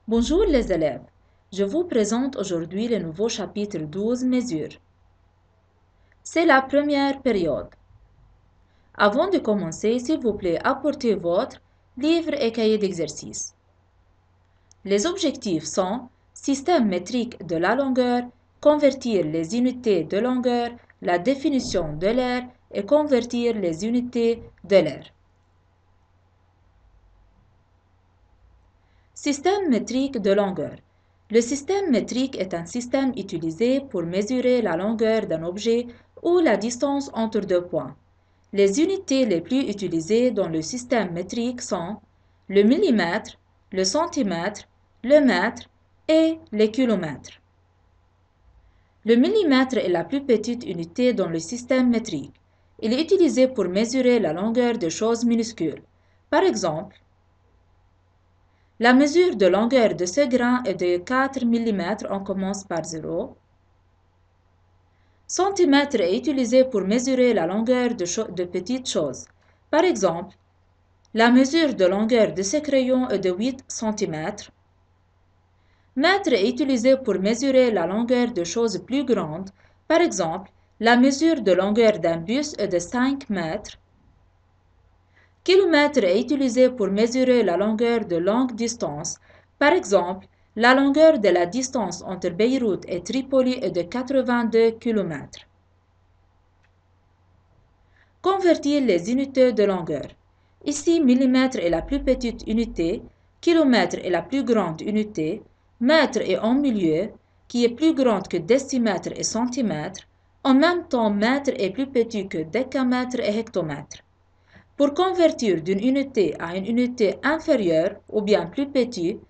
Bonjour les élèves, je vous présente aujourd'hui le nouveau chapitre 12 mesures. C'est la première période. Avant de commencer, s'il vous plaît, apportez votre livre et cahier d'exercice. Les objectifs sont système métrique de la longueur, convertir les unités de longueur, la définition de l'aire et convertir les unités de l'aire. Système métrique de longueur. Le système métrique est un système utilisé pour mesurer la longueur d'un objet ou la distance entre deux points. Les unités les plus utilisées dans le système métrique sont le millimètre, le centimètre, le mètre et les kilomètres. Le millimètre est la plus petite unité dans le système métrique. Il est utilisé pour mesurer la longueur de choses minuscules. Par exemple, la mesure de longueur de ce grain est de 4 mm, on commence par 0. Centimètre est utilisé pour mesurer la longueur de petites choses. Par exemple, la mesure de longueur de ce crayon est de 8 cm. Mètre est utilisé pour mesurer la longueur de choses plus grandes. Par exemple, la mesure de longueur d'un bus est de 5 mètres. Kilomètre est utilisé pour mesurer la longueur de longue distance. Par exemple, la longueur de la distance entre Beyrouth et Tripoli est de 82 km. Convertir les unités de longueur. Ici, millimètre est la plus petite unité, kilomètre est la plus grande unité, mètre est en milieu, qui est plus grande que décimètre et centimètre. En même temps, mètre est plus petit que décamètre et hectomètre. Pour convertir d'une unité à une unité inférieure ou bien plus petite,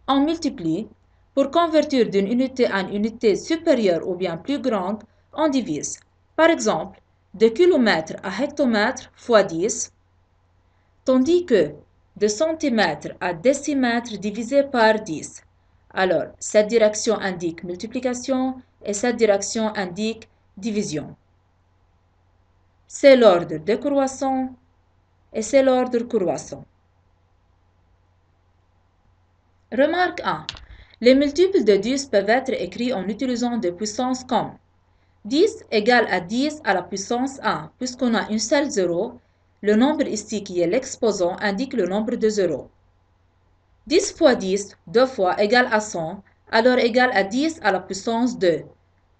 on multiplie. Pour convertir d'une unité à une unité supérieure ou bien plus grande, on divise. Par exemple, de kilomètre à hectomètre fois 10, tandis que de centimètre à décimètre divisé par 10. Alors, cette direction indique multiplication et cette direction indique division. C'est l'ordre décroissant et c'est l'ordre croissant. Remarque 1. Les multiples de 10 peuvent être écrits en utilisant des puissances comme 10 égale à 10 à la puissance 1. Puisqu'on a une seule 0, le nombre ici qui est l'exposant indique le nombre de zéros. 10 fois 10, 2 fois, égale à 100, alors égale à 10 à la puissance 2.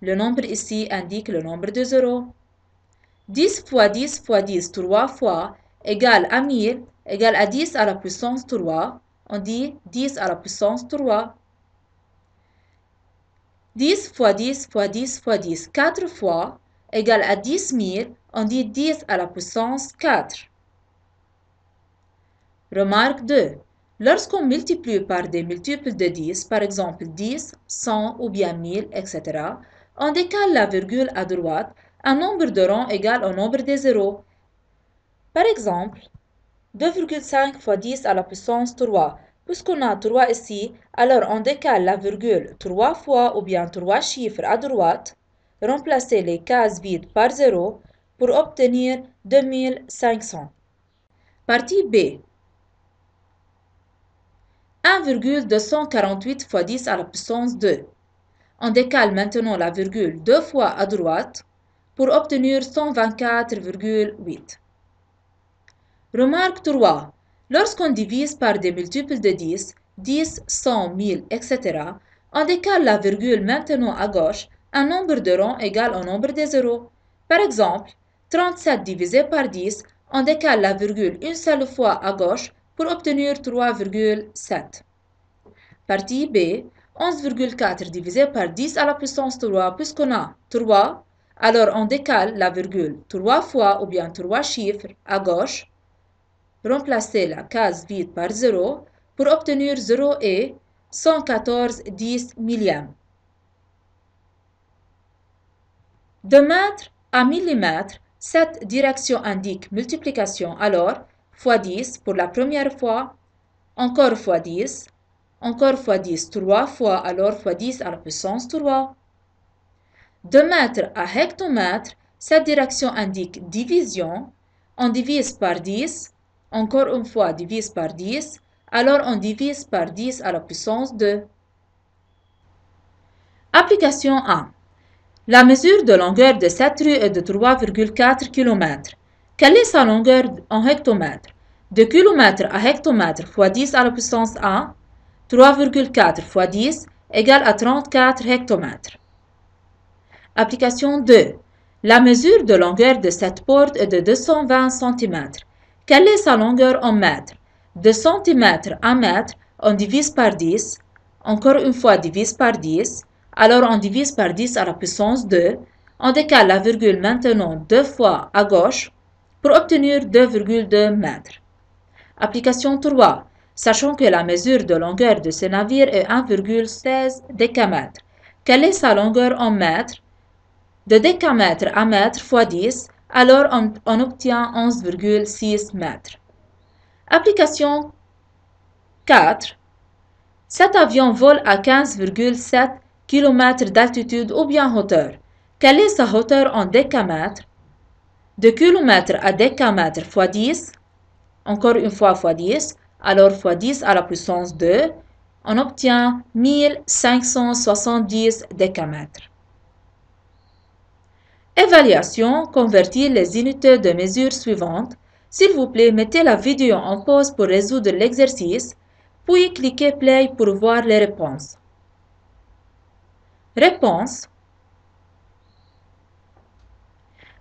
Le nombre ici indique le nombre de zéros. 10 fois 10 fois 10, 3 fois, égale à 1000, égale à 10 à la puissance 3. On dit 10 à la puissance 3. 10 fois 10 fois 10 fois 10, 4 fois, égale à 10 000. On dit 10 à la puissance 4. Remarque 2. Lorsqu'on multiplie par des multiples de 10, par exemple 10, 100 ou bien 1000, etc., on décale la virgule à droite. Un nombre de rangs égale au nombre des zéros. Par exemple, 2,5 fois 10 à la puissance 3. Puisqu'on a 3 ici, alors on décale la virgule 3 fois ou bien 3 chiffres à droite, remplacer les cases vides par 0 pour obtenir 2500. Partie B. 1,248 fois 10 à la puissance 2. On décale maintenant la virgule 2 fois à droite pour obtenir 124,8. Remarque 3. Lorsqu'on divise par des multiples de 10, 10, 100, 1000, etc., on décale la virgule maintenant à gauche, un nombre de rangs égal au nombre des zéros. Par exemple, 37 divisé par 10, on décale la virgule une seule fois à gauche pour obtenir 3,7. Partie B, 11,4 divisé par 10 à la puissance 3, puisqu'on a 3, alors on décale la virgule 3 fois ou bien 3 chiffres à gauche, remplacer la case vide par 0 pour obtenir 0 et 114 10 millièmes. De mètre à millimètre, cette direction indique multiplication, alors fois 10 pour la première fois, encore fois 10, encore fois 10 3 fois, alors fois 10 à la puissance 3. De mètre à hectomètre, cette direction indique division. On divise par 10, encore une fois divise par 10, alors on divise par 10 à la puissance 2. Application 1. La mesure de longueur de cette rue est de 3,4 km. Quelle est sa longueur en hectomètres? De km à hectomètre fois 10 à la puissance 1, 3,4 fois 10 égale à 34 hectomètres. Application 2. La mesure de longueur de cette porte est de 220 cm. Quelle est sa longueur en mètres? De centimètre à mètre, on divise par 10. Encore une fois, divise par 10. Alors on divise par 10 à la puissance 2. On décale la virgule maintenant 2 fois à gauche pour obtenir 2,2 mètres. Application 3. Sachant que la mesure de longueur de ce navire est 1,16 décamètres. Quelle est sa longueur en mètres? De décamètre à mètre fois 10, alors on obtient 11,6 mètres. Application 4. Cet avion vole à 15,7 km d'altitude ou bien hauteur. Quelle est sa hauteur en décamètres? De kilomètre à décamètre fois 10, encore une fois fois 10, alors fois 10 à la puissance 2, on obtient 1570 décamètres. Évaluation, convertir les unités de mesure suivantes. S'il vous plaît, mettez la vidéo en pause pour résoudre l'exercice, puis cliquez play pour voir les réponses. Réponse.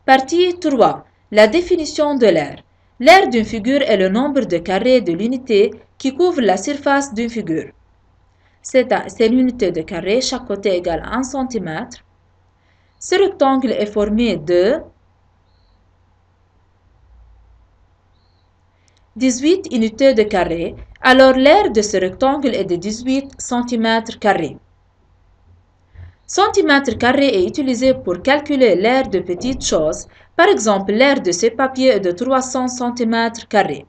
Partie 3. La définition de l'aire. L'aire d'une figure est le nombre de carrés de l'unité qui couvre la surface d'une figure. C'est l'unité de carré, chaque côté égale 1 cm. Ce rectangle est formé de 18 unités de carré, alors l'aire de ce rectangle est de 18 cm². Centimètre carré est utilisé pour calculer l'aire de petites choses. Par exemple, l'aire de ce papier est de 300 cm².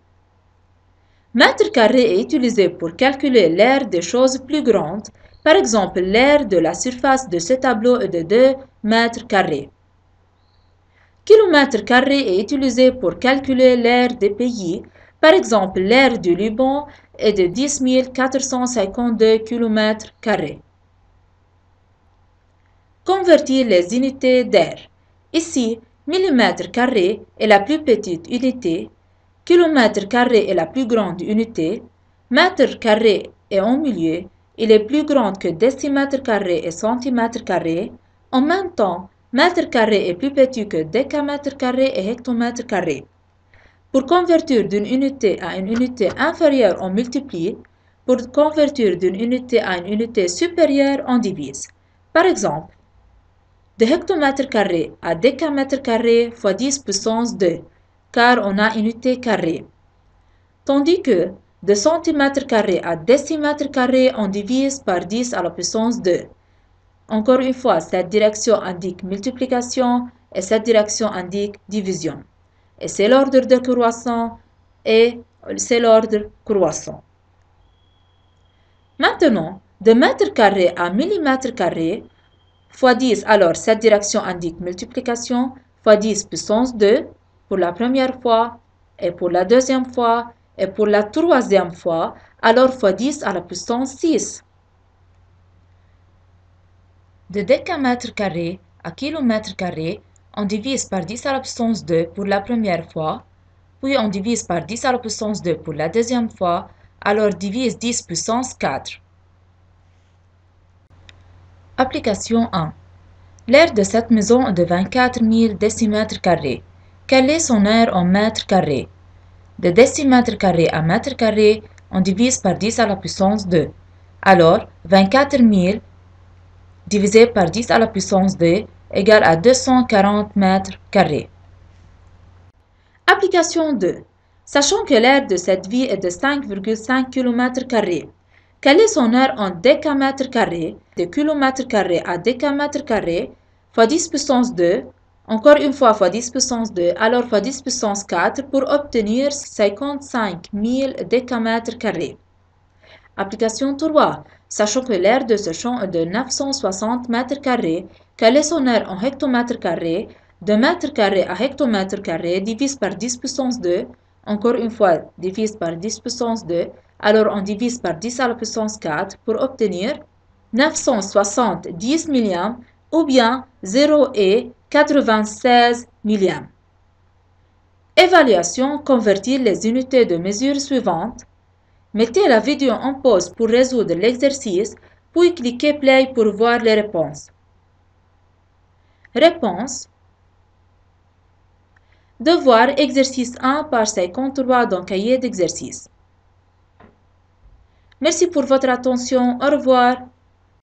Mètre carré est utilisé pour calculer l'aire des choses plus grandes. Par exemple, l'aire de la surface de ce tableau est de 2 mètres carrés. Kilomètre carré est utilisé pour calculer l'aire des pays. Par exemple, l'aire du Liban est de 10 452 km². Convertir les unités d'aire. Ici, millimètre carré est la plus petite unité, kilomètre carré est la plus grande unité, mètre carré est en milieu, il est plus grand que décimètre carré et centimètre carré. En même temps, mètre carré est plus petit que décamètre carré et hectomètre carré. Pour convertir d'une unité à une unité inférieure, on multiplie. Pour convertir d'une unité à une unité supérieure, on divise. Par exemple, de hectomètre carré à décamètre carré fois 10 puissance 2, car on a unité carrée. Tandis que de centimètre carré à décimètre carré, on divise par 10 à la puissance 2. Encore une fois, cette direction indique multiplication et cette direction indique division. Et c'est l'ordre décroissant et c'est l'ordre croissant. Maintenant, de mètre carré à millimètre carré, fois 10, alors cette direction indique multiplication, fois 10 puissance 2 pour la première fois, et pour la deuxième fois, et pour la troisième fois, alors fois 10 à la puissance 6. De décamètre carré à kilomètre carré, on divise par 10 à la puissance 2 pour la première fois, puis on divise par 10 à la puissance 2 pour la deuxième fois, alors divise 10 puissance 4. Application 1. L'aire de cette maison est de 24 000 décimètres carrés. Quelle est son aire en mètres carrés? De décimètre carré à mètre carré, on divise par 10 à la puissance 2. Alors, 24 000 divisé par 10 à la puissance 2 égale à 240 mètres carrés. Application 2. Sachant que l'aire de cette vie est de 5,5 km², quelle est son aire en décamètre carré? De kilomètre carré à décamètre carré fois 10 puissance 2, encore une fois fois 10 puissance 2, alors fois 10 puissance 4 pour obtenir 55 000 décamètres carrés. Application 3. Sachant que l'aire de ce champ est de 960 mètres carrés, quelle est son aire en hectomètre carré? De mètre carré à hectomètre carré divise par 10 puissance 2, encore une fois divise par 10 puissance 2, Alors on divise par 10 à la puissance 4 pour obtenir 970 milliamps ou bien 0,96 milliamps. Évaluation, convertir les unités de mesure suivantes. Mettez la vidéo en pause pour résoudre l'exercice, puis cliquez play pour voir les réponses. Réponse. Devoir exercice 1 page 53 dans cahier d'exercice. Merci pour votre attention. Au revoir.